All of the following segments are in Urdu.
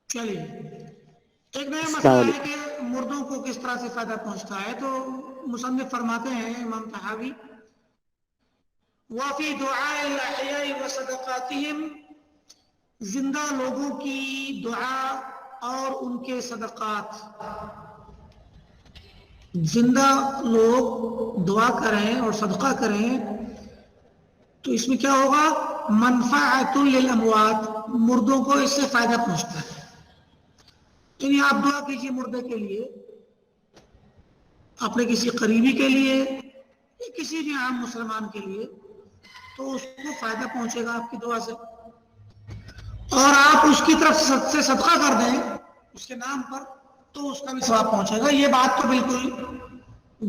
چلیے ایک نیا مسئلہ ہے کہ مردوں کو کس طرح سے فائدہ پہنچتا ہے. تو مصنف فرماتے ہیں امام طحاوی وَفِي دُعَاءِ الْأَحْيَاءِ وَصَدَقَاتِهِمْ، زندہ لوگوں کی دعا اور ان کے صدقات. زندہ لوگ دعا کریں اور صدقہ کریں تو اس میں کیا ہوگا؟ منفعت للاموات، مردوں کو اس سے فائدہ پہنچتا ہے. یعنی آپ دعا کیجئے مردے کے لیے، اپنے کسی قریبی کے لیے یا کسی بھی عام مسلمان کے لیے، تو اس کو فائدہ پہنچے گا آپ کی دعا سے. اور آپ اس کی طرف سے صدقہ کر دیں اس کے نام پر تو اس کا بھی ثواب پہنچے گا. یہ بات تو بالکل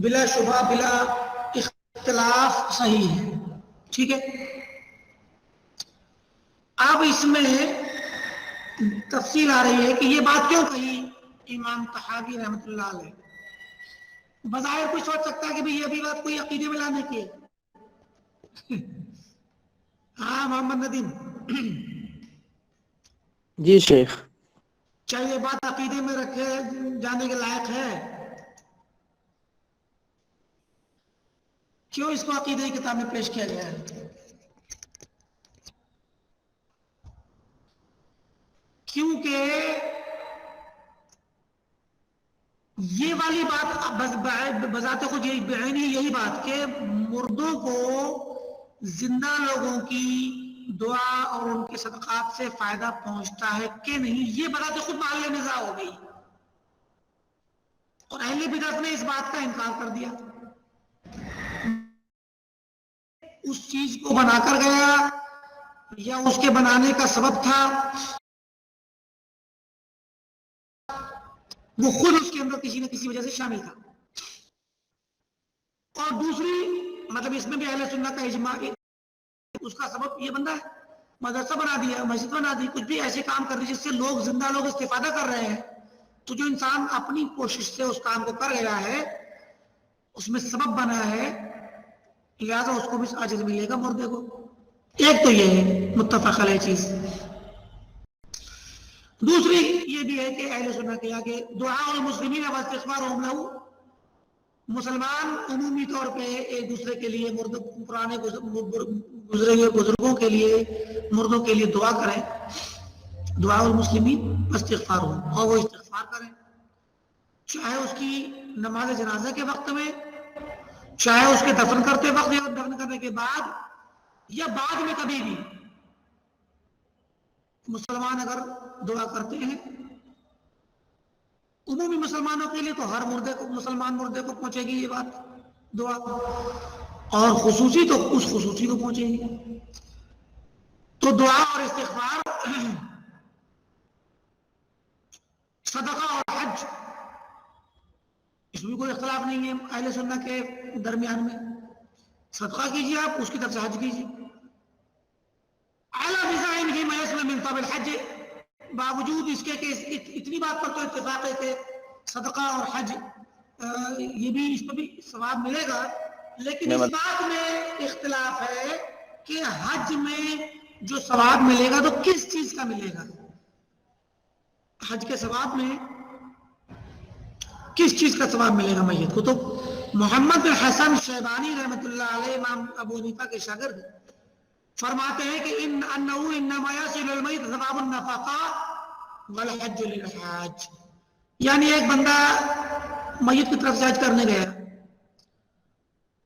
بلا شبہ بلا اختلاف صحیح ہے. ٹھیک ہے. اب اس میں تفصیل آ رہی ہے کہ یہ بات کیوں کہی امام طحاوی رحمۃ اللہ علیہ. بظاہر کوئی سوچ سکتا ہے کہ بھئی یہ بھی بات کوئی عقیدے میں لانے کی ہے. ہاں محمد ندیم جی شیخ، کیا یہ بات عقیدے میں رکھے جانے کے لائق ہے؟ کیوں اس کو عقیدے کی کتاب میں پیش کیا گیا ہے؟ کیونکہ یہ والی بات بذات خود یہی بات کہ مردوں کو زندہ لوگوں کی دعا اور ان کے صدقات سے فائدہ پہنچتا ہے کہ نہیں، یہ بذات خود محل نزاع ہو گئی. اور اہل بدعت نے اس بات کا انکار کر دیا. اس چیز کو بنا کر گیا یا اس کے بنانے کا سبب تھا، وہ خود اس کے اندر کسی نہ کسی وجہ سے شامل تھا. اور دوسری مطلب اس میں بھی اہل سنت کا اجماع ہے، اس کا سبب یہ بندہ ہے، مدرسہ بنا دیا، مسجد بنا دی، کچھ بھی ایسے کام کر دی جس سے لوگ زندہ لوگ استفادہ کر رہے ہیں. تو جو انسان اپنی کوشش سے اس کام کو کر گیا ہے، اس میں سبب بنا ہے، لہذا اس کو بھی اجر ملے گا مردے کو. ایک تو یہ ہے متفق علیہ چیز. دوسری یہ بھی ہے کہ اہل سنت کے کہ دعاء المسلمین واستغفارهم له، مسلمان عمومی طور پہ ایک دوسرے کے لیے پرانے گزرے ہوئے بزرگوں کے لیے، مردوں کے لیے دعا کریں. دعاء المسلمین واستغفارهم، اور وہ استغفار کریں، چاہے اس کی نماز جنازہ کے وقت میں، چاہے اس کے دفن کرتے وقت یا دفن کرنے کے بعد، یا بعد میں کبھی بھی. مسلمان اگر دعا کرتے ہیں عمومی مسلمانوں کے لیے تو ہر مردے کو، مسلمان مردے کو پہنچے گی یہ بات دعا، اور خصوصی تو اس خصوصی کو پہنچے گی. تو دعا اور استغفار، صدقہ اور حج، اس میں کوئی اختلاف نہیں ہے اہل سنت کے درمیان میں. صدقہ کیجیے آپ، اس کی طرف سے حج کیجیے. اعلیٰ ڈیزائن ہی میسر من طب الحج، باوجود اس کے کہ اتنی بات پر تو اتفاق ہے کہ صدقہ اور حج یہ بھی اس کو بھی ثواب ملے گا، لیکن اس بات میں اختلاف ہے کہ حج میں جو ثواب ملے گا تو کس چیز کا ملے گا. حج کے ثواب میں کس چیز کا ثواب ملے گا میت کو؟ تو محمد بن حسن شیبانی رحمۃ اللہ علیہ امام ابو حنیفہ کے شاگرد فرماتے ہیں کہ انما يصل المیت ثواب النفقہ والحج للحاج. یعنی ایک بندہ میت کی طرف سے حج کرنے گیا،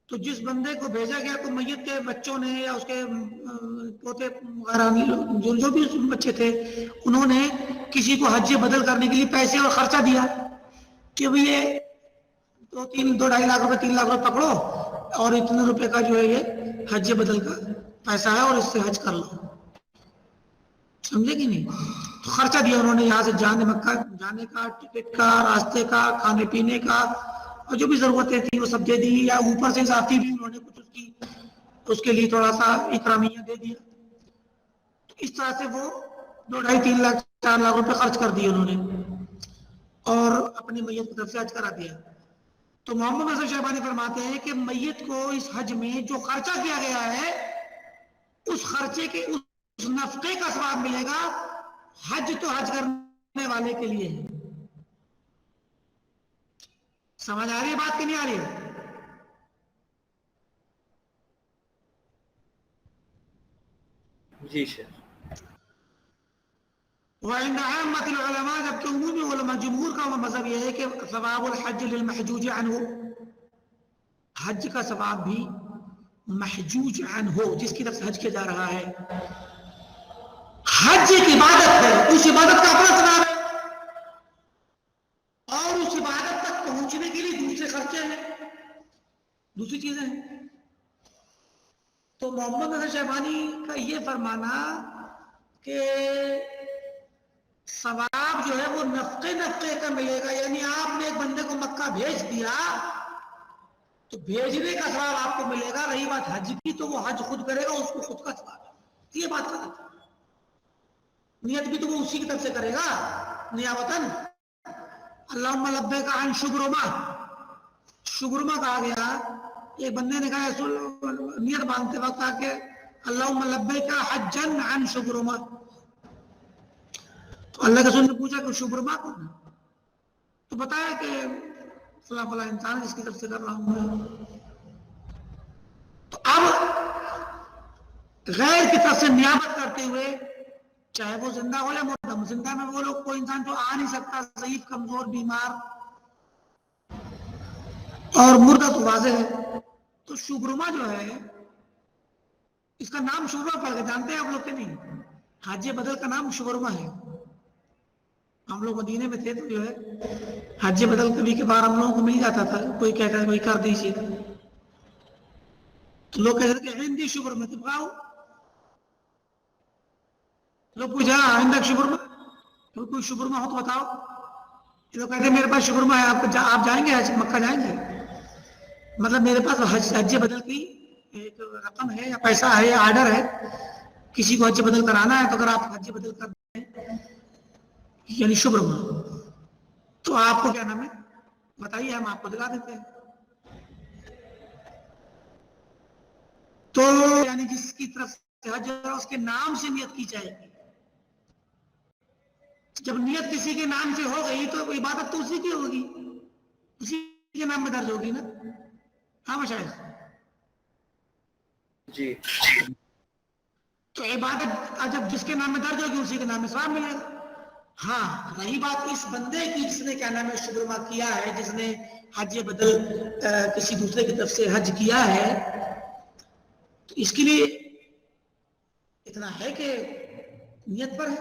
تو جس بندے کو بھیجا گیا تو میت کے بچوں نے یا اس کے پوتے وغیرہ جو بھی بچے تھے، انہوں نے کسی کو حج بدل کرنے کے لیے پیسے اور خرچہ دیا کہ بھئی یہ 2-2.5 لاکھ روپے 3 لاکھ روپے پکڑو اور اتنے روپے کا جو ہے یہ حج بدل کا پیسہ ہے اور اس سے حج کر لو. سمجھے کہ نہیں؟ تو خرچہ دیا انہوں نے یہاں سے مکہ جانے کا، ٹکٹ کا، راستے کا، کھانے پینے کا، اور جو بھی ضرورتیں تھیں وہ سب دے دی، یا اوپر سے اضافی بھی انہوں نے کچھ اس کے لیے تھوڑا سا اکرامیہ دے دیا. تو اس طرح سے وہ 2-2.5-3 لاکھ 4 لاکھ روپے خرچ کر دیے انہوں نے اور اپنی میت کی طرف سے حج کرا دیا. تو محمد حسن شیبانی فرماتے ہیں کہ میت کو اس حج میں جو خرچہ کیا گیا ہے اس خرچے کے اس نفقے کا ثواب ملے گا. حج تو حج کرنے والے کے لیے ہے. سمجھ آ رہی ہے بات کہ نہیں آ رہی ہے؟ جی شیخ. وعند عامة العلماء، جبکہ عمومی علماء جمہور کا مذہب یہ ہے کہ ثواب الحج للمحجوج عنہ، حج کا ثواب بھی محجوج عنہ جس کی طرف سے حج کیا جا رہا ہے. حج ایک عبادت ہے، اس عبادت کا اپنا ثواب ہے اور اس عبادت تک پہنچنے کے لیے دوسرے خرچے ہیں، دوسری چیزیں ہیں. تو محمد حسن شیبانی کا یہ فرمانا کہ ثواب جو ہے وہ نفقے کا ملے گا، یعنی آپ نے ایک بندے کو مکہ بھیج دیا تو بھیجنے کا ثواب آپ کو ملے گا. رہی بات حج کی تو وہ حج خود کرے گا، اس کو خود کا ثواب ہے. یہ بات غلط ہے. نیت بھی تو وہ اسی کی طرف سے کرے گا نیابتاً. اللہم لبیک عن شبرمہ، شبرمہ کہا گیا. ایک بندے نے کہا نیت باندھتے وقت آ کے اللہم لبیک حجا عن شبرمہ، تو اللہ کے رسول نے پوچھا کہ شبرمہ کون ہے؟ تو بتایا کہ فلاں فلاں انسان جس کی طرف سے کر رہا ہوں میں. تو اب غیر کی طرف سے نیابت کرتے ہوئے، چاہے وہ زندہ ہو یا مردہ، زندہ میں وہ لوگ کوئی انسان جو آ نہیں سکتا، ضعیف، کمزور، بیمار، اور مردہ تو واضح ہے. تو شبرمہ جو ہے اس کا نام شبرمہ پڑ گیا، جانتے ہیں آپ لوگ کہ نہیں؟ حج بدل کا نام شبرمہ ہے. ہم لوگ مدینے میں تھے تو جو ہے حج بدل کبھی کے بار ہم لوگوں کو مل جاتا تھا، کوئی کہتا ہے وہی کر دیجیے، تو لوگ کہتے تھے کہ ہندی شبرمہ تبقاؤ. لوگ پوچھا آئندہ شبرمہ، کوئی شبرمہ ہو تو بتاؤ. لوگ کہتے ہیں میرے پاس شبرمہ ہے، آپ جائیں گے حج مکہ جائیں گے؟ مطلب میرے پاس حج بدل کی ایک رقم ہے یا پیسہ ہے یا آرڈر ہے، کسی کو حج بدل کرانا ہے تو اگر آپ حج بدل کر دیں یعنی شبرمہ، تو آپ کو کیا نام ہے بتائیے، ہم آپ کو دلا دیتے ہیں. تو یعنی جس کی طرف سے حج اس کے نام سے نیت کی جائے گی. جب نیت کسی کے نام سے ہو گئی تو عبادت تو اسی کی ہوگی، اسی کے نام میں درج ہوگی نا. ہاں مشاہد جی. تو عبادت جب جس کے نام میں درج ہوگی اسی کے نام میں ثواب ملے گا. ہاں رہی بات اس بندے کی جس نے کیا نام ہے شبرمہ کیا ہے، جس نے حج بدل کسی دوسرے کی طرف سے حج کیا ہے، تو اس کے لیے اتنا ہے کہ نیت پر ہے.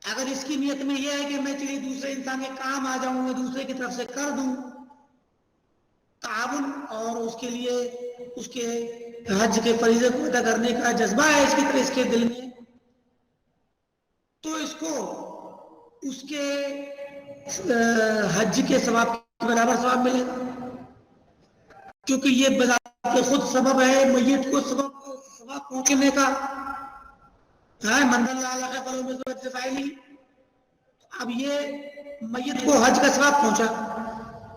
اگر اس کی نیت میں یہ ہے کہ میں چلیے دوسرے انسان کے کام آ جاؤں، میں دوسرے کی طرف سے کر دوں تعاون، اور اس کے لیے اس کے حج کے فریضے کو ادا کرنے کا جذبہ ہے اس کی طرح اس کے دل میں، تو اس کو اس کے حج کے ثواب کے برابر ثواب ملے گا، کیونکہ یہ بذات خود سبب ہے میت کو ثواب پہنچنے کا. اب یہ میت کو حج کا ثواب پہنچا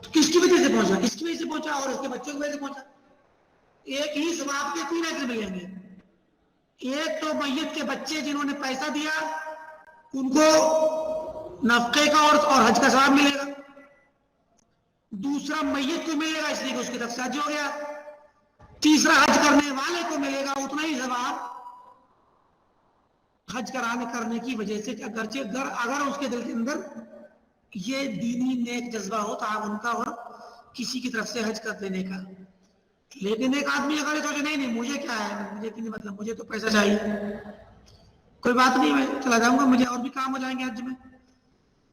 تو کس کی وجہ سے پہنچا؟ اس کی وجہ سے پہنچا اور اس کے بچوں کی وجہ سے پہنچا. ایک ہی ثواب کے 3 اجر ملیں گے. ایک تو میت کے بچے جنہوں نے پیسہ دیا ان کو نفقے کا اور حج کا ثواب ملے گا. دوسرا میت کو ملے گا اس لیے کہ اس کی طرف سے حج ہو گیا. تیسرا حج کرنے والے کو ملے گا اتنا ہی ثواب حج کرنے کی وجہ سے، اگرچہ اگر اس کے دل کے اندر یہ دینی نیک جذبہ ہو تعاون کا اور کسی کی طرف سے حج کر دینے کا. لیکن ایک آدمی اگر سوچے نہیں مجھے کیا ہے، مجھے نہیں، مطلب مجھے تو پیسہ چاہیے، کوئی بات نہیں میں چلا جاؤں گا، مجھے اور بھی کام ہو جائیں گے حج میں،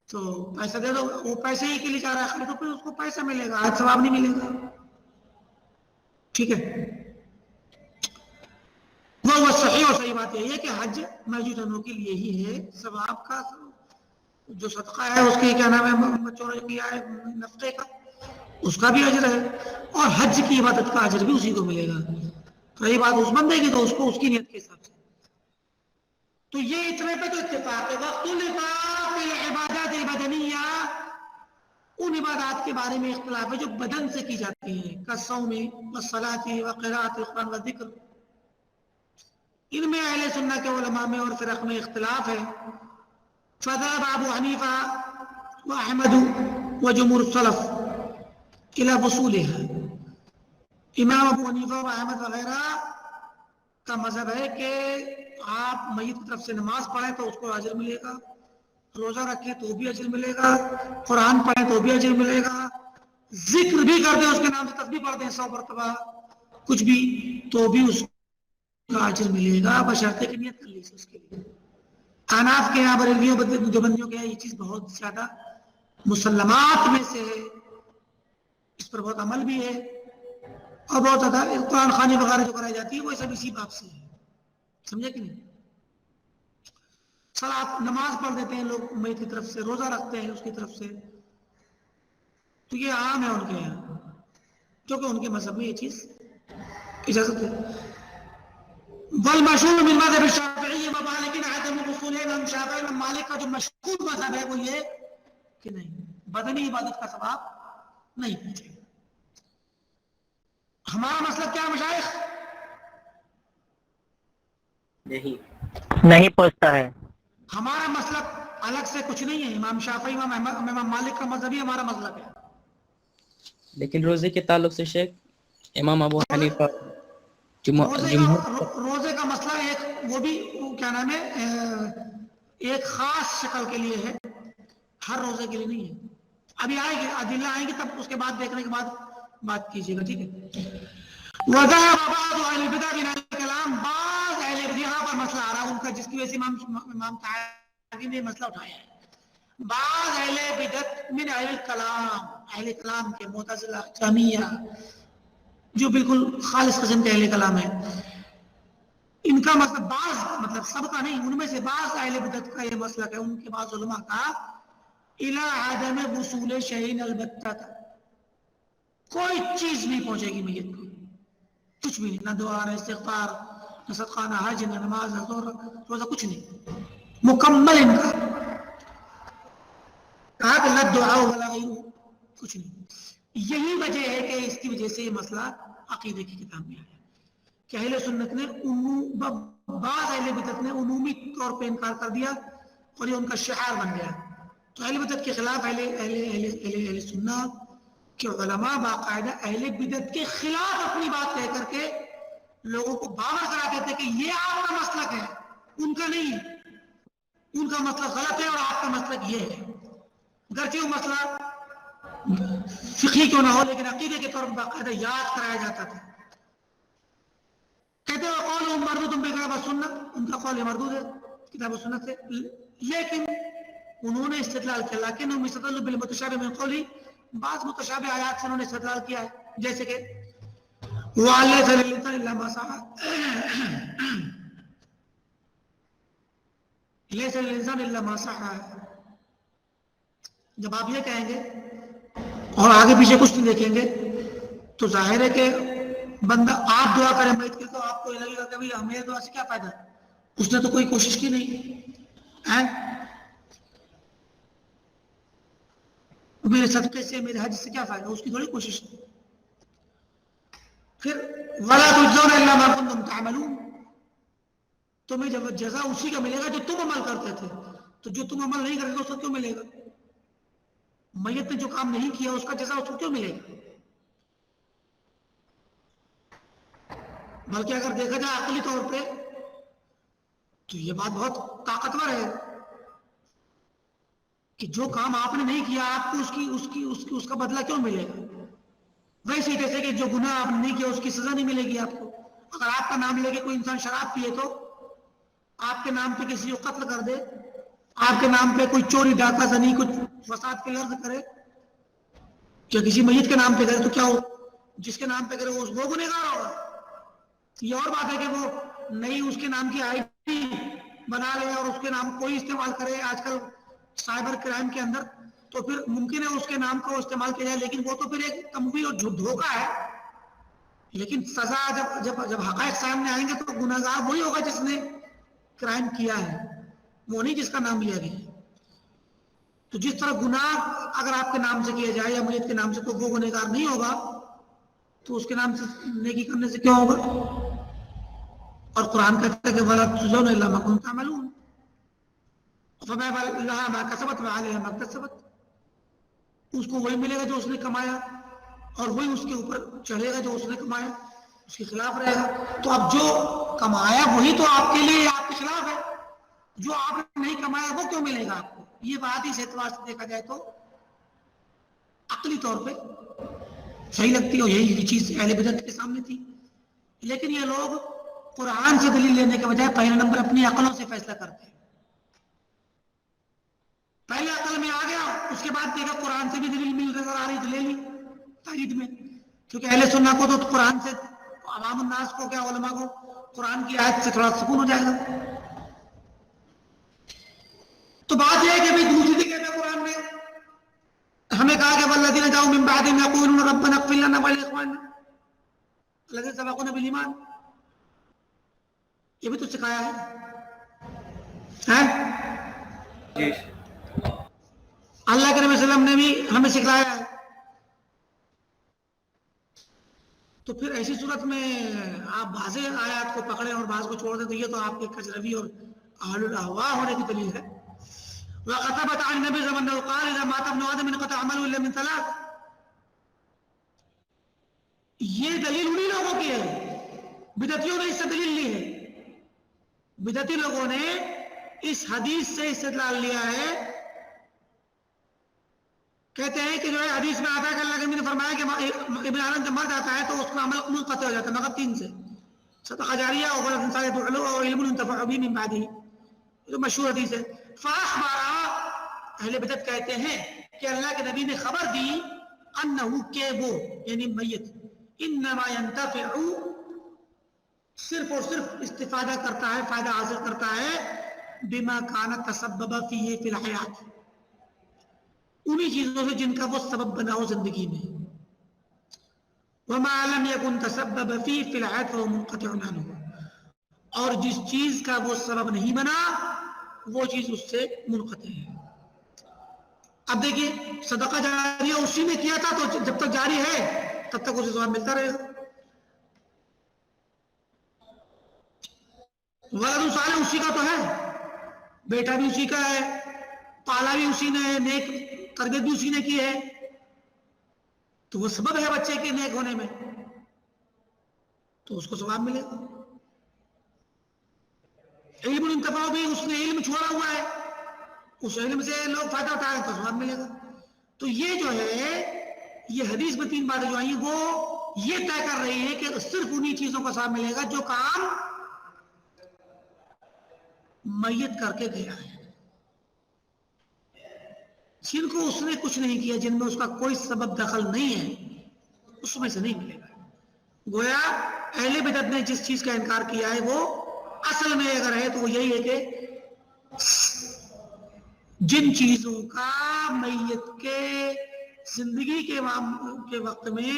تو پیسہ دے دو. وہ پیسے ہی کے لیے چاہ رہا ہے تو پھر اس کو پیسہ ملے گا، حج ثواب نہیں ملے گا. ٹھیک ہے. وہ صحیح اور صحیح بات یہ ہے کہ حج موجودوں کے لیے ہی ہے، ثواب کا جو صدقہ ہے اس کی کیا نام ہے بچوں نے کیا ہے نفقے کا اس کا بھی اجر ہے، اور حج کی عبادت کا اجر بھی اسی کو ملے گا. رہی بات اس بندے کی تو اس کو اس کی نیت کے حساب سے. تو یہ اتنے پہ تو اتفاق ہے. واختلف فی العبادات البدنیہ، ان عبادات کے بارے میں اختلاف ہے جو بدن سے کی جاتی ہیں، کالصوم والصلاۃ وقراءۃ القرآن والذکر. ان میں اہل سنت کے علماء میں اور فرق میں اختلاف ہے. فذهب ابو حنیفہ واحمد وجمهور السلف الى وصولها. امام ابو حنیفہ و احمد وغیرہ کا مذہب ہے کہ آپ میت کی طرف سے نماز پڑھیں تو اس کو اجر ملے گا، روزہ رکھیں تو بھی اجر ملے گا، قرآن پڑھیں تو بھی اجر ملے گا، ذکر بھی کر دیں اس کے نام سے تسبیح پڑھ دیں 100 مرتبہ کچھ بھی تو بھی اس کا اجر ملے گا، بشرطے کی نیت کر لیجیے اس کے لیے. احناف کے یہاں بریلویوں دیوبندیوں کے یہاں یہ چیز بہت زیادہ مسلمات میں سے ہے، اس پر بہت عمل بھی ہے، اور بہت زیادہ قرآن خوانی وغیرہ جو کرائی جاتی ہے وہ سب اسی باب سے ہے. سمجھے کہ نہیں؟ صلاۃ نماز پڑھ دیتے ہیں لوگ میت کی طرف سے، روزہ رکھتے ہیں اس کی طرف سے، تو یہ عام ہے ان کے یہاں، کیونکہ ان کے مذہب میں یہ چیز اجازت ہے. والمشہور من مذهب الشافعی و مالک عدم الوصول. امام شافعی امام مالک کا جو مشہور مذہب ہے وہ یہ کہ نہیں، بدنی عبادت کا ثواب نہیں پہنچے گا. ہمارا مسئلہ کیا مشائخ؟ نہیں پہنچتا ہے. ہمارا مسلک الگ سے کچھ نہیں ہے. امام شافعی امام مالک کا مذہب ہی ہمارا مسلک ہے. لیکن روزے کے تعلق سے شیخ امام ابو حنیفہ روزے کا مسئلہ ایک وہ بھی کیا نام ہے ایک خاص شکل کے لیے ہے، ہر روزے کے لیے نہیں ہے. ابھی آئے گی ادلہ آئیں گی تب اس کے بعد دیکھنے کے بعد بات کیجیے گا، ٹھیک ہے. وذهب بعض اهل البدع من الكلام، بعض اہل بدع یہاں پر مسئلہ آ رہا ہے ان کا جس کی وجہ سے امام طحاوی نے مسئلہ اٹھایا ہے. بعض اہل بدعت من اہل الکلام، اہل کلام کے معتزلہ جہمیہ جو بالکل خالص قسم کے اہل کلام ہے، ان کا مطلب بعض مطلب سب کا نہیں، ان میں سے بعض اہل بدعت کا یہ مسئلہ ہے، ان کے بعض علماء کا الى عدم وصول شيء البتہ، کوئی چیز نہیں پہنچے گی میت کو، کچھ بھی نہیں، نہ دعا نہ استغفار نہ صدقہ نہ حج نہ نماز نہ روزہ، کچھ نہیں، مکمل ان کا کہا کہ نہ دعا ولا غیرہ، کچھ نہیں. یہی وجہ ہے کہ اس کی وجہ سے یہ مسئلہ عقیدے کی کتاب میں آیا کہ اہل سنت نے بعض اہل بدعت نے عمومی طور پہ انکار کر دیا اور یہ ان کا شعار بن گیا. تو اہل بدعت کے خلاف اہل سنت کہ علماء باقاعدہ اہل بدعت کے خلاف اپنی بات کہہ کر کے لوگوں کو باور کراتے تھے کہ یہ آپ کا مسلک ہے، ان کا نہیں، ان کا مسلک غلط ہے اور آپ کا مسلک یہ ہے. گرچہ وہ مسئلہ فقہی کیوں نہ ہو لیکن عقیدے کے طور پر باقاعدہ یاد کرایا جاتا تھا. کہتے ہیں قول مردود بالکتاب والسنت، ان کا قول مردود ہے کتاب و سنت سے، لیکن انہوں نے استدلال کیا لیکن استدلال بالمتشابہ من قولی، بعض متشابہ آیات سے انہوں نے استدلال کیا ہے، جیسے کہ وَلَيْسَ لِلْإِنسَانِ إِلَّا مَا سَعَىٰ، لَيْسَ لِلْإِنسَانِ إِلَّا مَا سَعَىٰ. جب آپ یہ کہیں گے اور آگے پیچھے کچھ نہیں دیکھیں گے تو ظاہر ہے کہ بندہ آپ دعا کریں میت کے تو آپ کو لگے گا کہ ہمیں دعا سے کیا فائدہ، اس نے تو کوئی کوشش کی نہیں، میرے صدقے سے میرے حج سے کیا فائدہ، اس کی تھوڑی کوشش ہے. پھر وَلَا تُجْزَوْنَ إِلَّا مَا كُنتُمْ تَعْمَلُونَ، تمہیں جب جزا اسی کا ملے گا جو تم عمل کرتے تھے، تو جو تم عمل نہیں کرتے تو اس کو کیوں ملے گا؟ میت نے جو کام نہیں کیا اس کا جزا اس کو کیوں ملے گا؟ بلکہ اگر دیکھا جائے عقلی طور پہ تو یہ بات بہت طاقتور ہے کہ جو کام آپ نے نہیں کیا آپ کو اس کا بدلہ کیوں ملے گا؟ ویسے ہی جیسے کہ جو گناہ آپ نے نہیں کیا اس کی سزا نہیں ملے گی آپ کو. اگر آپ کا نام لے کے کوئی انسان شراب پیے تو آپ کے نام پہ کسی کو قتل کر دے، آپ کے نام پہ کوئی چوری ڈاکہ زنی کچھ فساد کے لفظ کرے یا کسی میت کے نام پہ کرے تو کیا ہو؟ جس کے نام پہ کرے وہ گنہگار ہوگا. یہ اور بات ہے کہ وہ نئی اس کے نام کی آئی ڈی بنا لے اور اس کے نام کوئی استعمال کرے آج کل سائبر کرائم کے اندر، تو پھر ممکن ہے اس کے نام کو استعمال کیا جائے، لیکن وہ تو پھر ایک تمویل اور دھوکہ ہے. لیکن سزا جب حقائق سامنے آئیں گے تو گناہگار وہی ہوگا جس نے کرائم کیا ہے، وہ نہیں جس کا نام لیا گیا ہے. تو جس طرح گناہ اگر آپ کے نام سے کیا جائے یا میت کے نام سے تو وہ گنہگار نہیں ہوگا، تو اس کے نام سے نیکی کرنے سے کیا ہوگا؟ اور قرآن کہتا ہے کہ وَلَا تُجْزَوْنَ إِلَّا مَا كُنتُمْ تَعْمَلُونَ فَمَا لَهَا مَا كَسَبَتْ وَعَلَيْهَا مَا اكْتَسَبَتْ. اس کو وہی ملے گا جو اس نے کمایا، اور وہی اس کے اوپر چڑھے گا جو اس نے کمایا، اس کے خلاف رہے گا. تو اب جو کمایا وہی تو آپ کے لیے آپ کے خلاف ہے، جو آپ نے نہیں کمایا وہ کیوں ملے گا آپ کو؟ یہ بات اس اعتبار سے دیکھا جائے تو عقلی طور پہ صحیح لگتی ہے، اور یہی چیز اہل بدعت کے سامنے تھی. لیکن یہ لوگ قرآن سے دلیل لینے کے بجائے پہلے نمبر اپنی عقلوں سے فیصلہ کرتے ہیں. پہلے عقل میں آ گیا، اس کے بعد دیکھا قرآن سے بھی دلیل مل نظر آ رہی تو لے لی تائید میں. کیونکہ اہل سنت کو تو قرآن سے، عوام الناس کو کیا علماء کو قرآن کی آیت سے تھوڑا سکون ہو جائے گا. تو بات یہ ہے کہ بھائی دوسری جگہ میں قرآن میں ہمیں کہا کہ والذین جاؤوا من بعدہم یقولون ربنا اغفر لنا ولاخواننا الذین سبقونا بالایمان، یہ بھی تو سکھایا ہے. جی اللہ کے نبی صلی اللہ علیہ وسلم نے بھی ہمیں سکھلایا ہے. تو پھر ایسی صورت میں آپ بعض آیات کو پکڑیں اور بعض کو چھوڑ دیں تو یہ تو آپ کے کجروی اور اہل الاہواء ہونے کی دلیل ہے. وَقَتَبَتْ عَنِ النَّبِيِّ صلی اللہ علیہ وسلم قَالَ إِذَا مَاتَ ابْنُ آدَمَ انْقَطَعَ عَمَلُهُ إِلَّا مِنْ ثَلَاثٍ. یہ دلیل انہی لوگوں کی ہے، بدعتیوں نے اس سے دلیل لی ہے. بدعتی لوگوں نے اس حدیث سے استدلال لیا ہے. کہتے ہیں کہ جو ہے حدیث میں آتا ہے کہ اللہ کے نبی نے فرمایا کہ ابن آدم جب مر جاتا ہے تو اس کا عمل منقطع ہو جاتا ہے مگر 3 سے: صدقہ جاریہ اور ولد صالح يدعو له اور علم ينتفع به من بعده. جو مشہور حدیث ہے. فاخبر، اہل بدعت کہتے ہیں کہ اللہ کے نبی نے خبر دی انہو کہ وہ یعنی میت انما ينتفع صرف اور صرف استفادہ کرتا ہے، فائدہ حاصل کرتا ہے بما كان تسبب فيه في الحیات، انہی چیزوں سے جن کا وہ سبب بنا ہو زندگی میں. وما لم يكن تسبب فيه في الحیات فهو منقطع عنه، اور جس چیز کا وہ سبب نہیں بنا وہ چیز اس سے منقطع ہے. اب دیکھیے صدقہ جاریہ اسی نے کیا تھا تو جب تک جاری ہے تب تک اسے ثواب ملتا رہے گا. ولد صالح اسی کا تو ہے، بیٹا بھی اسی کا ہے، پالا بھی اسی نے ہے، نیک تربیت بھی اسی نے کی ہے، تو وہ سبب ہے بچے کے نیک ہونے میں، تو اس کو ثواب ملے گا. علم انتفاع بھی اس نے علم چھوڑا ہوا ہے، اس علم سے لوگ فائدہ اٹھائیں تو ثواب ملے گا. تو یہ جو ہے یہ حدیث میں 3 باتیں جو آئی ہیں وہ یہ طے کر رہی ہے کہ صرف انہی چیزوں کا ثواب ملے گا جو کام میت کر کے گیا ہے، جن کو اس نے کچھ نہیں کیا، جن میں اس کا کوئی سبب دخل نہیں ہے، اس میں سے نہیں ملے گا. گویا اہل بدعت نے جس چیز کا انکار کیا ہے وہ اصل میں اگر ہے تو وہ یہی ہے کہ جن چیزوں کا میت کے زندگی کے وقت میں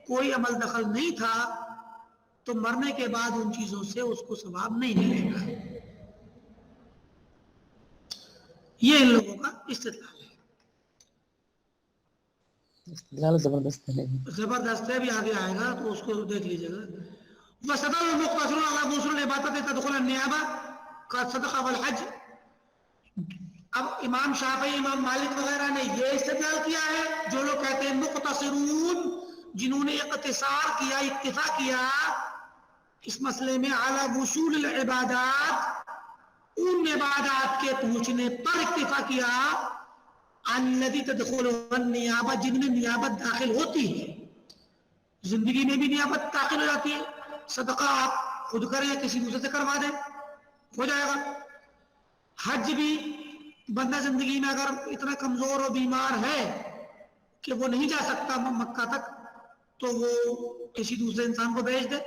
کوئی عمل دخل نہیں تھا تو مرنے کے بعد ان چیزوں سے اس کو ثواب نہیں ملے گا. یہ ان لوگوں کا استدلال ہے. استدلال زبردست ہے. زبردست ہے، بھی آگے آئے گا تو اس کو دیکھ لیجیے گا. وَسَدَلَ الْمُقْتَصِرُونَ عَلَىٰ غُسُلِ الْعِبَادَةِ تَدْخُلُ النِّيَابَةَ كَالصَّدَقَةِ وَالْحَجِّ. اب امام شافعی، امام مالک وغیرہ نے یہ استدلال کیا ہے، جو لوگ کہتے ہیں مختصرون، جنہوں نے اقتصار کیا، اکتفا کیا اس مسئلے میں علی وصول العبادات، ان عبادات کے پہنچنے پر اکتفا کیا، الذی تدخل النیابہ، جن میں نیابت داخل ہوتی ہے. زندگی میں بھی نیابت داخل ہو جاتی ہے، صدقہ آپ خود کریں یا کسی دوسرے سے کروا دیں ہو جائے گا. حج بھی بندہ زندگی میں اگر اتنا کمزور اور بیمار ہے کہ وہ نہیں جا سکتا مکہ تک تو وہ کسی دوسرے انسان کو بھیج دے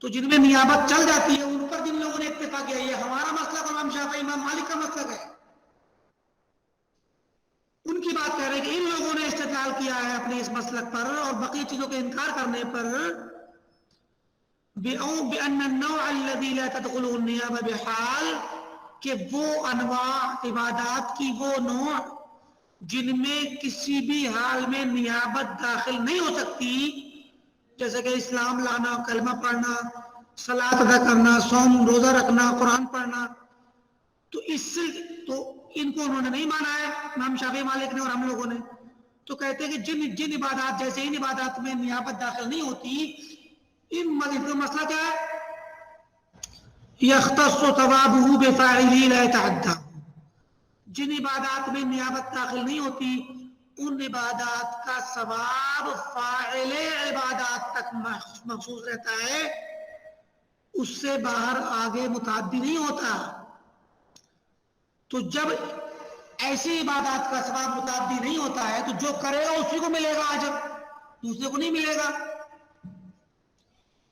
تو جن میں نیابت چل جاتی ہے ان پر جن لوگوں نے اتفاق کیا یہ ہمارا مسلک اور امام شافعی امام مالک کا مسلک ہے، ان کی بات کہہ رہے ہیں کہ ان لوگوں نے استدلال کیا ہے اپنے اس مسلک پر اور بقیہ چیزوں کے انکار کرنے پر بأن النوع الذي لا تدخله النيابة بحال، کہ وہ انواع عبادات کی وہ نوع جن میں کسی بھی حال میں نیابت داخل نہیں ہو سکتی، جیسے کہ اسلام لانا، کلمہ پڑھنا، صلاۃ ادا کرنا، صوم روزہ رکھنا، قرآن پڑھنا، تو اس سے تو ان کو انہوں نے نہیں مانا ہے امام شافعی مالک نے اور ہم لوگوں نے، تو کہتے ہیں کہ جن عبادات جیسے ان عبادات میں نیابت داخل نہیں ہوتی، ان مذہب کا مسئلہ کیا ہے؟ یختص ثوابہ بفاعلہ لا یتعدی، جن عبادات میں نیابت داخل نہیں ہوتی ان عبادات کا ثواب فاعل عبادات تک مخصوص رہتا ہے، اس سے باہر آگے متعدی نہیں ہوتا۔ تو جب ایسی عبادات کا ثواب متعدی نہیں ہوتا ہے تو جو کرے گا اسی کو ملے گا اجر، دوسرے کو نہیں ملے گا۔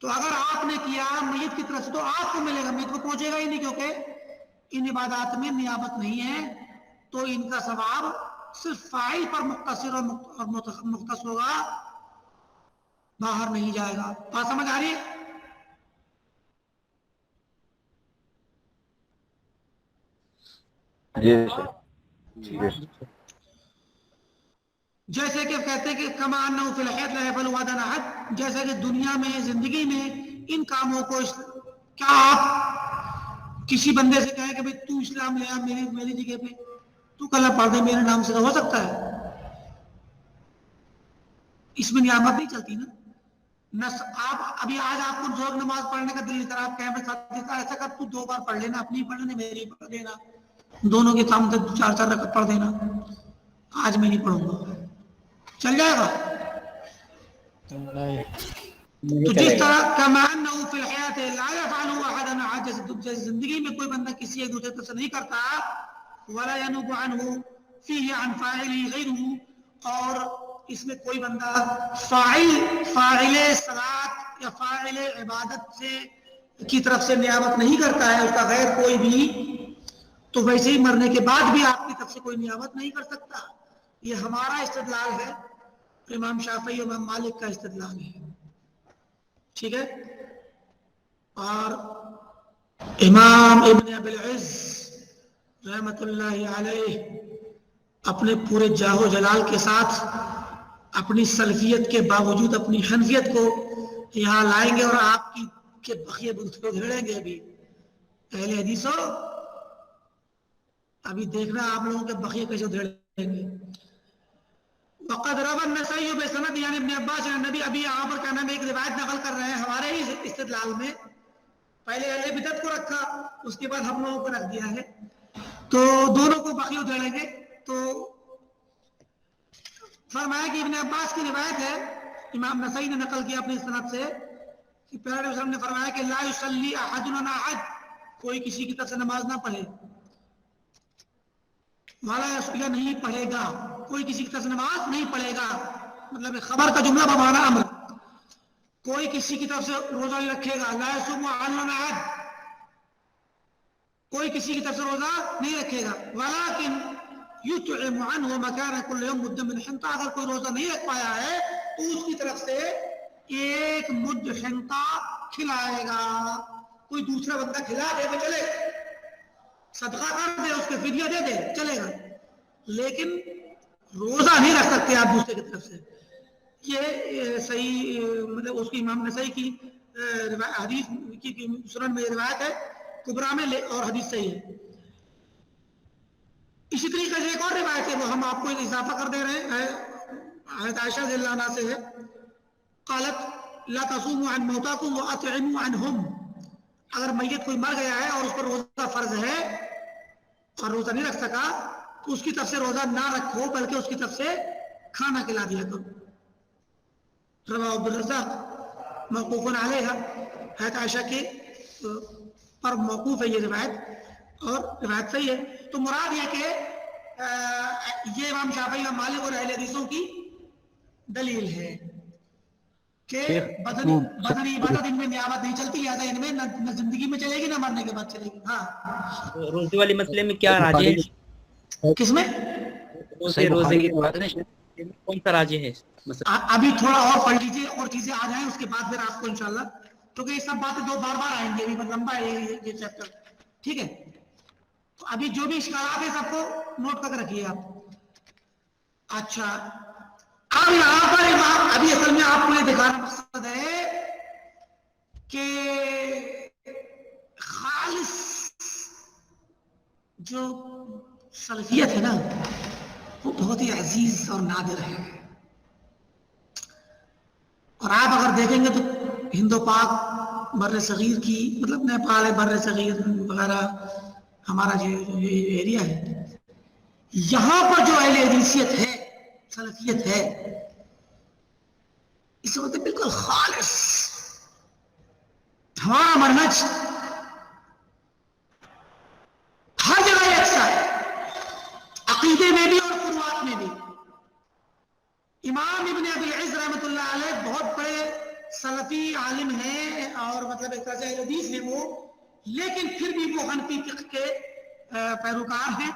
تو اگر آپ نے کیا میت کی طرف سے تو آپ کو ملے گا، میت کو پہنچے گا ہی نہیں، کیونکہ ان عبادات میں نیابت نہیں ہے، تو ان کا ثواب صرف فاعل پر مقتصر اور مختص ہوگا، باہر نہیں جائے گا۔ بات سمجھ آ رہی ہے؟ جی سر، ٹھیک ہے۔ جیسے کہ کہتے ہیں کہ کما انہ فی الحیات لا یفعل وعدا احد، جیسے کہ دنیا میں زندگی میں ان کاموں کو، کیا آپ کسی بندے سے کہیں کہ بھئی تو اسلام لے آ میری جگہ پہ، تو کلمہ پڑھ دے میرے نام سے، ہو سکتا ہے؟ اس میں نیابت نہیں چلتی نا۔ آپ ابھی آج آپ کو ظہر نماز پڑھنے کا دل نہیں کرا، آپ کہیں میں ایسا کر تو 2 بار پڑھ لینا، اپنی پڑھ لینا میری پڑھ لینا، دونوں کے سامنے 4 رکعت پڑھ دینا، آج میں نہیں پڑھوں گا، چل جائے گا؟ تو جس طرح کما انہ فی الحیات لا یفعل احد احد، جیسے زندگی میں کوئی بندہ کسی ایک دوسرے طرف سے نہیں کرتا، ولا ینوب عنہ فیہ عن فاعلہ غیرہ، اور اس میں کوئی بندہ فاعل صلاۃ یا فاعل عبادت سے کی طرف سے نیابت نہیں کرتا ہے، اس کا غیر کوئی بھی، تو ویسے ہی مرنے کے بعد بھی آپ کی طرف سے کوئی نیابت نہیں کر سکتا۔ یہ ہمارا استدلال ہے، امام شافعی اور امام مالک کا استدلال ہے، ٹھیک ہے؟ اور امام ابن ابی العز رحمۃ اللہ علیہ اپنے پورے جاہ و جلال کے ساتھ اپنی سلفیت کے باوجود اپنی حنفیت کو یہاں لائیں گے اور آپ کی کے بقیہ کو دھڑیں گے۔ ابھی اہل حدیثوں، ابھی دیکھنا آپ لوگوں کے بقیہ کیسے دھڑیں گے۔ وقد روى النسائی بسند یعنی ابن عباس نبی، ابھی یہاں پر کہنا میں ایک روایت نقل کر رہے ہیں ہمارے ہی استدلال میں، پہلے اہل بدعت کو رکھا اس کے بعد ہم لوگوں کو رکھ دیا ہے، تو دونوں کو بقیہ دھڑیں گے۔ تو فرمایا کہ ابن عباس کی روایت ہے، امام نسائی نے نقل کیا اپنی سند سے، کہ پیارے وسلم نے فرمایا کہ لا یصلی احدنا احد، کوئی کسی کی طرف سے نماز نہ پڑھے، والا یصلی نہیں پڑھے گا، کوئی کسی کی طرف سے نماز نہیں پڑھے گا، مطلب خبر کا جملہ بمعنی امر، کوئی کسی کی طرف سے روزہ نہیں رکھے گا، لا یصوم عننا احد، کوئی کسی کی طرف سے روزہ نہیں رکھے گا، ولکن یطعم عنہ مکان کل یوم مد من حنطہ، اگر کوئی روزہ نہیں رکھ پایا ہے تو اس کی طرف سے 1 مد حنطہ کھلائے گا، کوئی دوسرا بندہ کھلا دے تو چلے گا، صدقہ کر دے، اس کے فدیہ دے دے، چلے گا، لیکن روزہ نہیں رکھ سکتے آپ دوسرے کی طرف سے۔ یہ صحیح مطلب اس کی امام نسائی کی حدیث کی سنن میں روایت ہے، کبریٰ میں، اور حدیث صحیح ہے۔ اسی طریقے سے ایک اور روایت ہے، وہ ہم آپ کو ایک اضافہ کر دے رہے ہیں، حضرت عائشہ رضی اللہ عنہا سے ہے، قالت لا تصوموا عن موتاکم واطعموا عنہم، اگر میت کوئی مر گیا ہے اور اس پر روزہ فرض ہے اور روزہ نہیں رکھ سکا تو اس کی طرف سے روزہ نہ رکھو، بلکہ اس کی طرف سے کھانا کھلا دیا کرو۔ رواہ عبدالرزاق موقوف علیہ، حضرت عائشہ کے پر موقوف ہے یہ روایت، اور روایت صحیح ہے۔ تو مراد یہ کہ یہ امام شافعی امام مالک اور اہل حدیثوں کی دلیل ہے کہ بدنی عبادت ان میں نیابت نہیں چلتی، لہٰذا ان میں نہ زندگی میں چلے گی نہ مرنے کے بعد چلے گی. ہاں روزے والے مسئلے میں کیا راجے ہے؟ کس میں؟ روزے کی کون سا راجے ہے؟ ابھی تھوڑا اور پڑھ لیجیے اور چیزیں آ جائیں، اس کے بعد پھر آپ کو انشاءاللہ، کیونکہ یہ سب باتیں دو بار بار آئیں گی، ابھی لمبا ہے یہ چیپٹر. ٹھیک ہے، تو ابھی جو بھی اشکالات ہیں سب کو نوٹ کر کے رکھیے آپ. اچھا اب یہاں پر ابھی اصل میں آپ کو یہ دکھانا مقصد ہے کہ خالص جو سلفیت ہے نا وہ بہت ہی عزیز اور نادر ہے. اور آپ اگر دیکھیں گے تو ہند و پاک بر صغیر کی، مطلب نیپال ہے، بر صغیر وغیرہ ہمارا جو ایریا ہے، یہاں پر جو اہل حدیثیت ہے، سلفیت ہے، اس وقت بالکل خالص ہمارا منہج ہر جگہ یکساں ہے، عقیدے میں بھی اور فروعات میں بھی. امام ابن ابی العز رحمۃ اللہ علیہ بہت بڑے سلفی عالم ہیں اور مطلب ایک طرح سے اہل حدیث ہیں وہ، لیکن پھر بھی وہ حنفی فقہ کے پیروکار ہیں.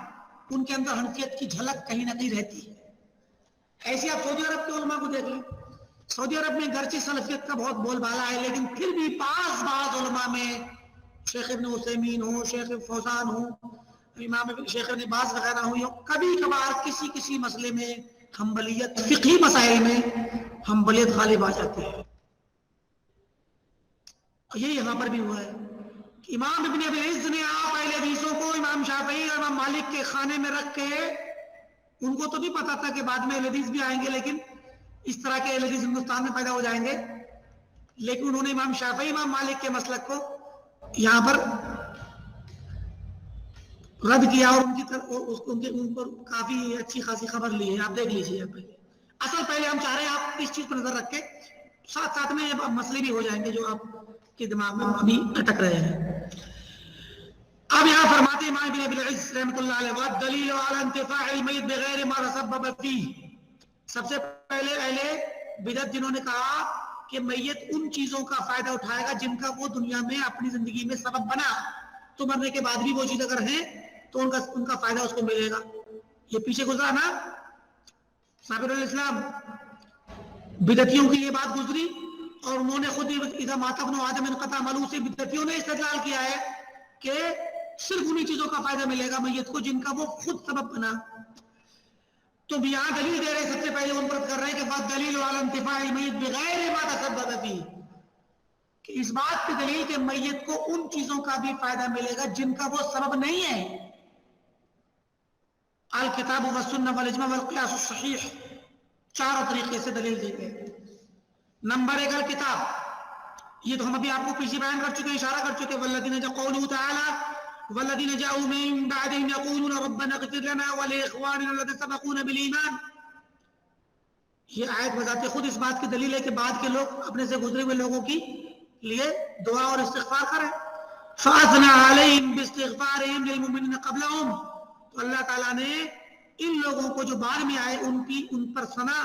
ان کے اندر حنفیت کی جھلک کہیں نہ کہیں رہتی ہے. ایسے آپ سعودی عرب کے علماء کو دیکھ لیں، سعودی عرب میں گرچہ سلفیت کا بہت بول بالا ہے، لیکن پھر بھی بعض علماء میں شیخ ابن عثیمین ہو، شیخ فوزان ہو، امام شیخ ابن باز وغیرہ ہو، یا کبھی کبھار کسی مسئلے میں حنبلیت، فقہی مسائل میں حنبلیت غالب آ جاتی ہے. یہ یہاں پر بھی ہوا ہے کہ امام ابن ابی العز نے آپ اہل حدیثوں کو امام شافعی اور امام مالک کے خانے میں رکھ کے، ان کو تو بھی پتا تھا کہ بعد میں اہل حدیث بھی آئیں گے، لیکن اس طرح کے اہل حدیث ہندوستان میں پیدا ہو جائیں گے، لیکن انہوں نے امام شافعی امام مالک کے مسلک کو یہاں پر رد کیا اور ان پر کافی اچھی خاصی خبر لی ہے. آپ دیکھ لیجیے. پہلے ہم چاہ رہے ہیں آپ اس چیز پر نظر رکھ کے ساتھ ساتھ میں مسئلے بھی ہو جائیں گے جو آپ کے دماغ میں ابھی اٹک رہے ہیں. اب یہاں فرماتے ہیں امام ابن ابی العز رحمۃ اللہ علیہ والدلیل علی انتفاع المیت بغیر ما تسبب فیہ. سب سے پہلے اہل بدعت جنہوں نے کہا کہ میت ان چیزوں کا فائدہ اٹھائے گا جن کا وہ دنیا میں اپنی زندگی میں سبب بنا، تو مرنے کے بعد بھی وہ چیز اگر ہیں تو ان کا فائدہ اس کو ملے گا. یہ پیچھے گزرا نا صابر الاسلام، بدعتیوں کی یہ بات گزری اور انہوں نے خود اذا مات ابن آدم انقطع عملہ سے بدعتیوں نے استدلال کیا ہے کہ صرف انہی چیزوں کا فائدہ ملے گا میت کو جن کا وہ خود سبب بنا. تو یہاں دلیل دے رہے ہیں، سب سے پہلے ان پر کر رہے ہیں کہ والدلیل علی انتفاع المیت بغیر ما تسبب فیہ، کہ اس بات کی دلیل کہ میت کو ان چیزوں کا بھی فائدہ ملے گا جن کا وہ سبب نہیں ہے. الکتاب والسنہ والاجماع والقیاس الصحیح، چاروں طریقے سے دلیل دی گئی. نمبر 1 الکتاب، یہ تو ہم ابھی آپ کو پیچھے بیان کر چکے، اشارہ کر چکے. والذین قوله تعالی والذین جاءوا من بعدهم یقولون ربنا اغفر لنا ولاخواننا الذین سبقونا بالایمان. یہ آیت بذات خود اس بات کی دلیل ہے کہ بعد کے لوگ اپنے سے گزرے ہوئے لوگوں کی لیے دعا اور استغفار کریں. فاثنى عليهم باستغفارهم للمؤمنين قبلهم، تو اللہ تعالیٰ نے ان لوگوں کو جو بعد میں آئے ان پر ثنا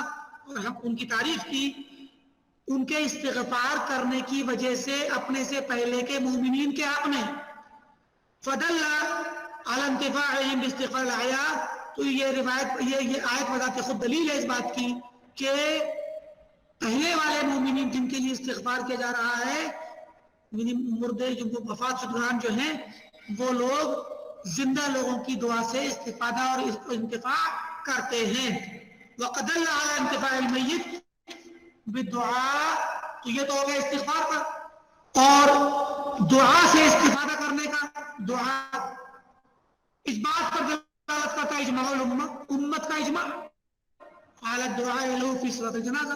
اور ان کی تعریف کی ان کے استغفار کرنے کی وجہ سے اپنے سے پہلے کے مومنین کے حق میں. فدل على انتفاعهم باستغفار الاحیاء، تو یہ روایت یہ آیت بذات خود دلیل ہے اس بات کی کہ پہلے والے مومنین جن کے لیے استغفار کیا جا رہا ہے، یعنی مردے جن کو وفات شدگان جو ہیں، وہ لوگ زندہ لوگوں کی دعا سے استفادہ اور انتفاع کرتے ہیں. وقد دل على انتفاع المیت بالدعاء، تو یہ تو ہو گیا استغفار کا، اور دعا سے استفادہ کرنے کا. دعا اس بات پر دلالت کرتا ہے اجماع الامہ، امت کا اجماع، على الدعاء له في صلاۃ الجنازہ،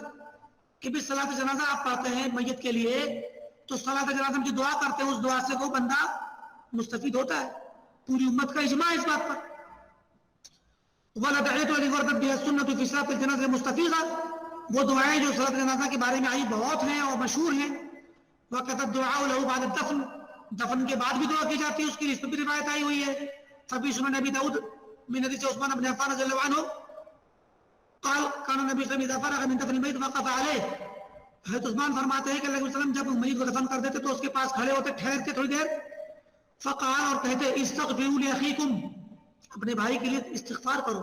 کہ بھی صلاۃ جنازہ آپ پڑھتے ہیں میت کے لیے تو صلاۃ جنازہ میں جو دعا کرتے ہیں اس دعا سے وہ بندہ مستفید ہوتا ہے. پوری امت کا اجماع اس بات پر. وَلَدَعِيتُ الَّذِي وَرَدَتْ بِهَا السُّنَّةُ فِي صَلَاةِ الْجَنَازَةِ مُسْتَفِيضَةٌ، وہ دعائیں جو صلاۃ جنازہ کے بارے میں آئی بہت ہیں اور مشہور ہیں. وَقَدَ الدُّعَاءُ لَهُ بَعْدَ الدَّفْنِ، دفن کے بعد بھی دعا کی جاتی ہے، اس کی اس پر بھی روایت آئی ہوئی ہے. ففي سنن ابي داود من حديث عثمان بن عفان رضي الله عنه قال كان النبي صلى الله عليه وسلم اذا فرغ من دفن الميت وقف عليه حضرت عثمان فرماتے ہیں کہ اللہ علیہ وسلم جب میت کو دفن کر دیتے تو اس کے پاس کھڑے ہوتے، ٹھہرتے تھوڑی دیر، فقال، اور کہتے استغفروا لاخیکم، اپنے بھائی کے لیے استغفار کرو،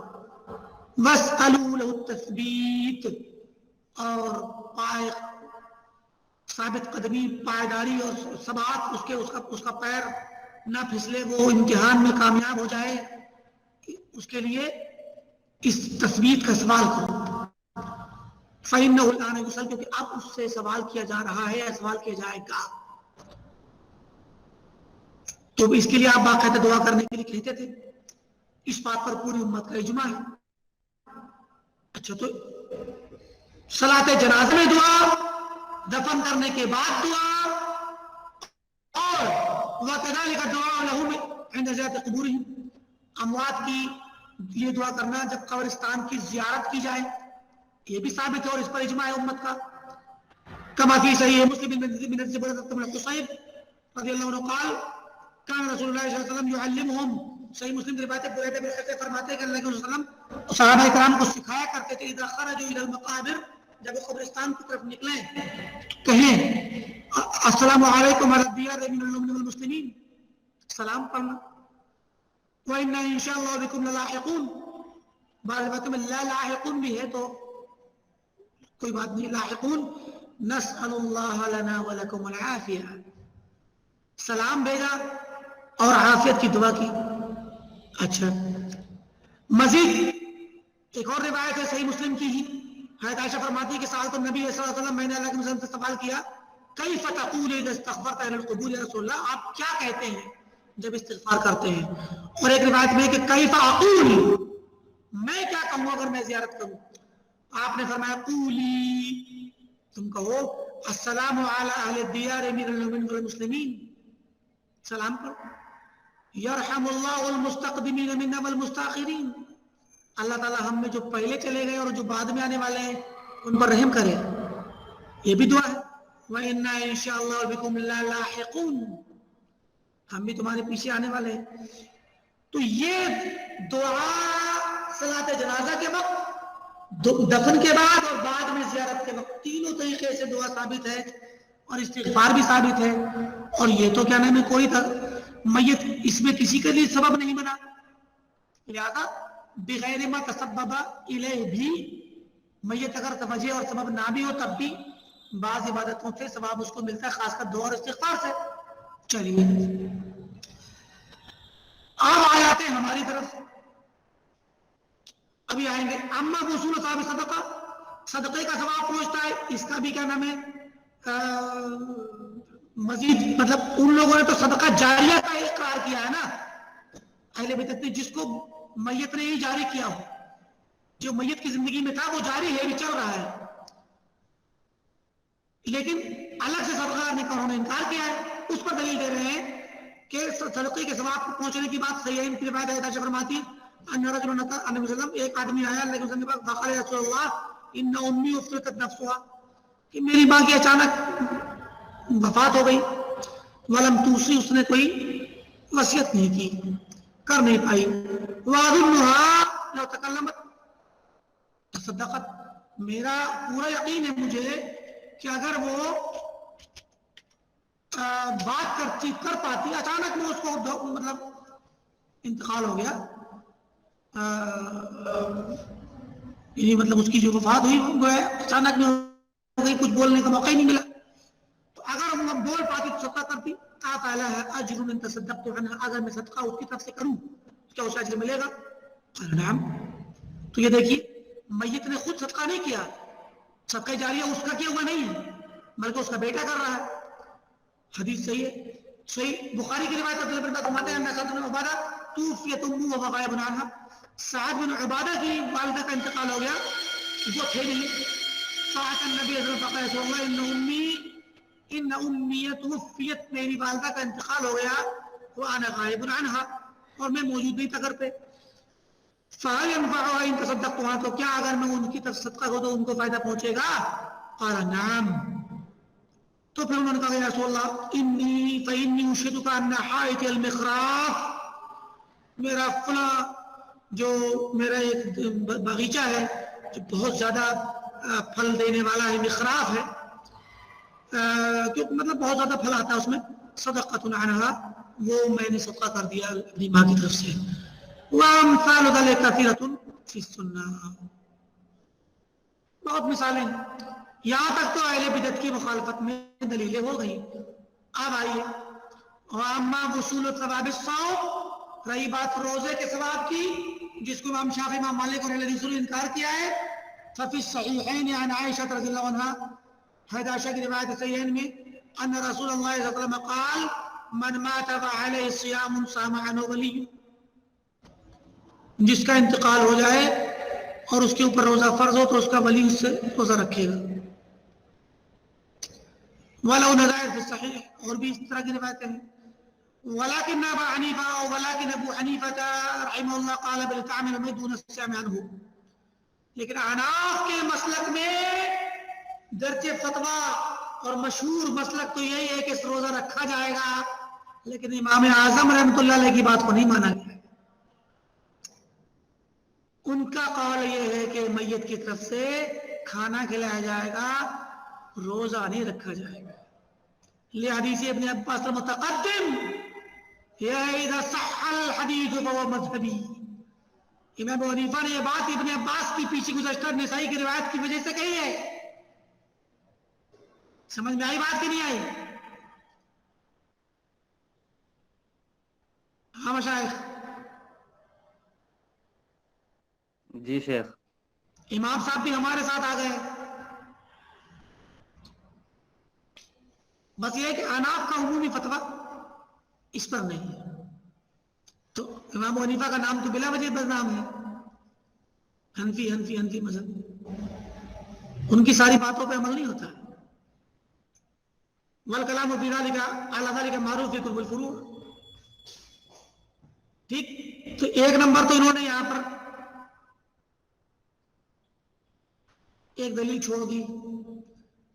واسألوا له التثبیت، اور ثابت قدمی، پائیداری اور ثبات، اس کا پیر نہ پھسلے، وہ امتحان میں کامیاب ہو جائے، اس کے لیے اس تثبیت کا سوال کرو۔ فَإِنَّهُ الْآنَ يُسْأَلُ، کیونکہ اب اس سے سوال کیا جا رہا ہے یا سوال کیا جائے گا۔ تو اس کے لیے آپ باقاعدہ دعا کرنے کے لیے کہتے تھے، اس بات پر پوری امت کا اجماع ہے۔ اچھا، تو صلاۃ جنازہ میں دعا، دفن کرنے کے بعد دعا، اور وَكَذَلِكَ الدُّعَاءُ لَهُمْ عِنْدَ زِيَارَةِ قُبُورِهِمْ، اموات کی لیے دعا کرنا جب قبرستان کی زیارت کی جائے، یہ بھی ثابت ہے اور اس پر اجماع ہے امت کا۔ كما في صحيح مسلم من حديث بريدة بن الحصيب رضي الله عنه قال كان رسول الله صلى الله عليه وسلم يعلمهم، صحیح مسلم کی روایت ہے، بريدة بن الحصيب فرماتے ہیں کہ اللہ کے رسول صلی اللہ علیہ وسلم صحابہ کرام کو سکھایا کرتے تھے، اذا خرجوا الى المقابر، جب وہ قبرستان کی طرف نکلیں، کہیں السلام علیکم ورحمۃ اللہ من المؤمنین والمسلمین، سلام پڑھنا، وَإِنَّا إِنْ شَاءَ اللَّهُ بِكُمْ لَلَاحِقُونَ، بعض باتوں میں لا لاحقون بھی ہے تو کوئی بات نہیں، لاحقون، نسأل اللہ لنا ولکم العافیہ، سلام بھیجا اور عافیت کی دعا کی۔ اچھا، مزید ایک اور روایت ہے صحیح مسلم کی ہی، حضرت عائشہ فرماتی ہے کہ سألت النبی صلی اللہ علیہ وسلم، میں نے اللہ کے وسلم سے سوال کیا، کیف تقول اذا استغفرت اہل القبور یا رسول اللہ، آپ کیا کہتے ہیں جب استغفار کرتے ہیں؟ اور ایک روایت میں کہ کیف اقول، میں کیا کہوں اگر میں زیارت کروں؟ آپ نے فرمایا قولی، تم کہو السلام علی اہل الدیار من المؤمنین والمسلمین، سلام کرو، یرحم اللہ المستقدمین منا والمستاخرین، اللہ تعالی ہم میں جو پہلے چلے گئے اور جو بعد میں آنے والے ہیں ان پر رحم کرے، یہ بھی دعا ہے۔ وَإِنَّا إِنْ شَاءَ اللَّهُ بِكُمْ لَلَاحِقُونَ، ہم بھی تمہارے پیچھے آنے والے ہیں۔ تو یہ دعا صلاۃ جنازہ کے وقت، دفن کے بعد اور بعد میں زیارت کے وقت، تینوں طریقے سے دعا ثابت ہے اور استغفار بھی ثابت ہے، اور یہ تو کیا نام ہے، کوئی میت اس میں کسی کے لیے سبب نہیں بنا، لہذا بغیر ما تسبب الیہ بھی، میت اگر وجہ اور سبب نہ بھی ہو تب بھی بعض عبادتوں سے ثواب اس کو ملتا ہے، خاص کر دعا اور استغفار سے۔ چلیے اب آیات ہیں ہماری طرف، ابھی آئیں گے۔ اما وصول ثواب صدقہ، صدقے کا ثواب پہنچتا ہے، اس کا بھی کیا نام ہے مزید، مطلب ان لوگوں نے تو صدقہ جاریہ کا اقرار کیا ہے نا، اہل بیت نے، جس کو میت نے ہی جاری کیا ہو، جو میت کی زندگی میں تھا وہ جاری ہے، بھی چل رہا ہے، لیکن الگ سے صدقہ کرنے کا انہوں نے انکار کیا ہے، اس پر دلیل دے رہے ہیں کہ صدقے کے ثواب پہنچنے کی بات صحیح ہے۔ ان کی روایت ہے، عائشہ فرماتی ہے ان رجل نطق ان وسلم، ایک آدمی آیا اللہ کے وسلم کے پاس، فقال یا رسول اللہ ان امی افرطت نفسها، کہ میری ماں کی اچانک وفات ہو گئی، ولم توصی، اس نے کوئی وصیت نہیں کی، کر نہیں پائی، واظنها لو تکلمت تصدقت، میرا پورا یقین ہے مجھے کہ اگر وہ بات کر پاتی، اچانک میں اس کو مطلب انتقال ہو گیا، یعنی مطلب اس کی جو وفات ہوئی وہ اچانک میں ہو گئی، کچھ بولنے کا موقع ہی نہیں ملا، تو اگر وہ بول پاتی تو صدقہ کرتی، قال لها اجر ان تصدقت عنها، اگر میں صدقہ اس کی طرف سے کروں کیا اسے اجر ملے گا؟ قال نعم۔ تو یہ دیکھیے میت نے خود صدقہ نہیں کیا، صدقہ جاریہ اس کا کیا ہوا نہیں ہے بلکہ اس کا بیٹا کر رہا ہے، حدیث صحیح ہے، صحیح بخاری کی روایت فرماتے ہیں سعد بن عبادہ توفیت امہ وهو غائب عنها، سعد بن عبادہ کی والدہ کا انتقال ہو گیا، وہ تھے نہیں، فأتى النبي صلی اللہ علیہ وسلم ان امی توفیت، میری والدہ کا انتقال ہو گیا، وانا غائب عنها، اور میں موجود نہیں تھا گھر پہ، فهل ينفعها ان تصدقت عنها، تو کیا اگر میں ان کی طرف صدقہ کروں تو ان کو فائدہ پہنچے گا؟ قال نعم۔ تو پھر انہوں نے کہا یا رسول اللہ انی فإنی اشهدک ان حائط المخراف، میرا فلاں جو میرا ایک باغیچہ ہے جو بہت زیادہ پھل دینے والا ہے، مخراف ہے، کیونکہ مطلب بہت زیادہ پھل آتا ہے اس میں. صدقۃ عنہا، وہ میں نے صدقہ کر دیا اپنی ماں کی طرف سے. وامثال ذلک کثیرۃ فی السنہ، بہت مثالیں ہیں. یہاں تک تو اہل بدعت کی مخالفت میں دلیلیں ہو گئی. اب آئیے واما وصول ثواب الصوم، رہی بات روزے کے ثواب کی جس کو امام شافعی امام مالک اور اہل حدیث نے انکار کیا ہے. ففی الصحیحین عن عائشہ رضی اللہ عنہا، حضرت عائشہ کی روایت صحیحین میں ان رسول اللہ صلی اللہ علیہ وسلم قال من مات وعلیہ صیام صام عنہ ولی، جس کا انتقال ہو جائے اور اس کے اوپر روزہ فرض ہو تو اس کا ولی اس سے روزہ رکھے گا. وَلَوْ نَزَائِرْ فِي الصَّحِيحِ، اور بھی اس طرح کی روایتیں ہیں. وَلَكِنَّ أَبَا حَنِيفَةَ وَلَكِنَّ أَبُو حَنِيفَةَ رَحِمَهُ اللَّهُ قَالَ بِالْطَعْمِ الْمَيْتُ دُونَ الصِّيَامِ عَنْهُ، لیکن احناف کے مسلک میں درجہ فتویٰ اور مشہور مسلک تو یہی ہے کہ روزہ رکھا جائے گا، لیکن امام اعظم رحمۃ اللہ علیہ کی بات کو نہیں مانا گیا. ان کا قول یہ ہے کہ میت کی طرف سے کھانا کھلایا جائے گا، روزہ نہیں رکھا جائے گا. لحدیث ابن عباس المتقدم یا اذا صح الحدیث فهو مذهبی، امام ابو حنیفہ نے یہ بات ابن عباس کی پیچھے گزشتہ نسائی کی روایت کی وجہ سے کہی ہے. سمجھ میں آئی بات کہ نہیں آئی؟ ہاں مشائخ. جی شیخ. امام صاحب بھی ہمارے ساتھ آ گئے. بس یہ ہے کہ احناف کا عمومی فتویٰ اس پر نہیں ہے. تو امام ابو حنیفہ کا نام تو بلا وجہ بدنام ہے. حنفی حنفی حنفی مذہب، ان کی ساری باتوں پہ عمل نہیں ہوتا. والکلام فی ذلک علی ذلک معروف فی کتب الفروع. ٹھیک، تو ایک نمبر تو انہوں نے یہاں پر ایک دلیل چھوڑ دی.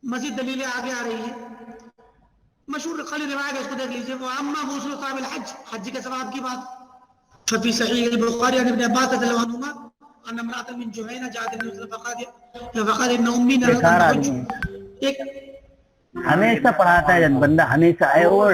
مزید دلیلیں آگے آ رہی ہیں. مشہور خالی روایت ہے، اس کو دیکھ لیجیے. واما وصول ثواب الحج، حج کے ثواب کی بات. ففی صحیح البخاری عن ابن عباس رضی اللہ عنہما ان امرأة من جہینہ جاءت النبی صلی اللہ علیہ وسلم فقالت ان امی نذرت ان تحج. ایک ہمیشہ پڑھاتا ہے جب بندہ ہمیشہ آئے اور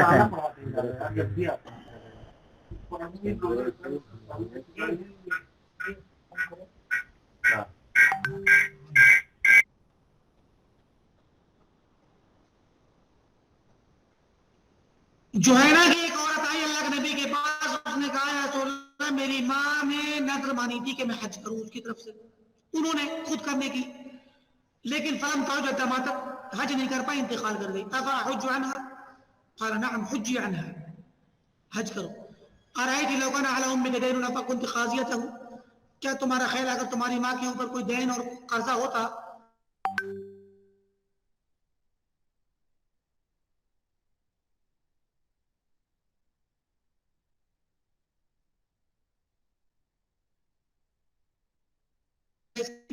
جوہینہ کی ایک عورت آئی اللہ کے نبی کے پاس. اس نے کہا یا رسول اللہ میری ماں نے نذر مانی تھی کہ میں حج کروں اس کی طرف سے. انہوں نے خود کرنے کی، لیکن فلم توجد ماتت، حج نہیں کر پائی، انتقال کر گئی. افاحج عنها قال نعم حجی عنها، حج کرو. ارأیت لو کان علی امک دین فکنت قاضیتہ، کیا تمہارا خیال اگر تمہاری ماں کے اوپر کوئی دین اور قرضہ ہوتا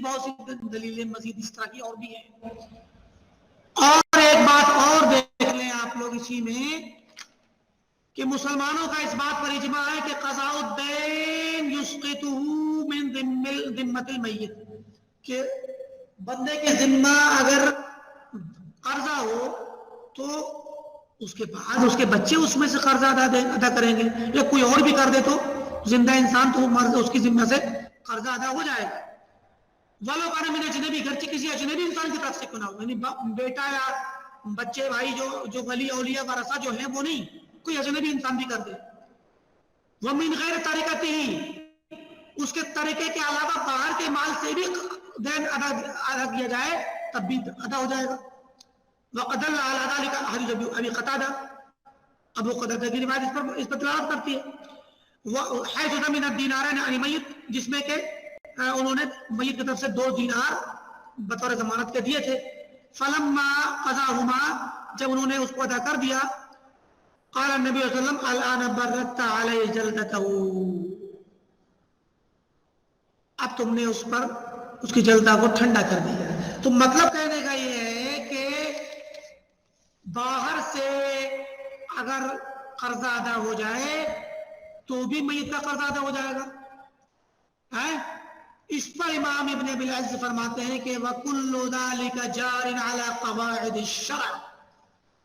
بہت سی دلیلیں مزید اس طرح کی اور بھی ہیں. اور ایک بات اور دیکھ لیں آپ لوگ اسی میں کہ مسلمانوں کا اس بات پر اجماع ہے کہ قضاء الدین یسقطہ من ذمۃ المیت، کہ بندے کے ذمہ اگر قرضہ ہو تو اس کے بعد اس کے بچے اس میں سے قرضہ ادا کریں گے، یا کوئی اور بھی کر دے تو زندہ انسان تو مرد اس کی ذمہ سے قرضہ ادا ہو جائے گا. والو کانے من اجنبی، گرچہ کسی اجنبی انسان کی طرف سے کیوں نہ ہو، یعنی بیٹا یا بچے بھائی جو ولی اولیاء ورثہ جو ہیں وہ نہیں، کوئی اجنبی انسان بھی کر دے. ومن غیر طریقتہ، اس کے طریقے کے علاوہ باہر کے مال سے بھی دین ادا کیا جائے تب بھی ادا ہو جائے گا. وقد دل علی ذلک حدیث ابی قتادہ، ابو قتادہ کی روایت اس پر دلالت کرتی ہے. حیث ضمن الدینارین عن المیت، جس میں کہ انہوں نے میت کی طرف سے 2 دینار بطور ضمانت کے دیے تھے. فلما قضاہما، جب انہوں نے اس کو ادا کر دیا، قال النبی صلی اللہ علیہ وسلم الان بردت علی جلدتہ، اب تم نے اس پر اس کی جلدہ کو ٹھنڈا کر دیا. تو مطلب کہنے کا یہ ہے کہ باہر سے اگر قرضہ ادا ہو جائے تو بھی میت کا قرضہ ادا ہو جائے گا. اس پر امام ابن ابی العز فرماتے ہیں کہ وَكُلُّ ذَلِكَ جَارٍ عَلَى قَوَاعِدِ الشَّرْعِ،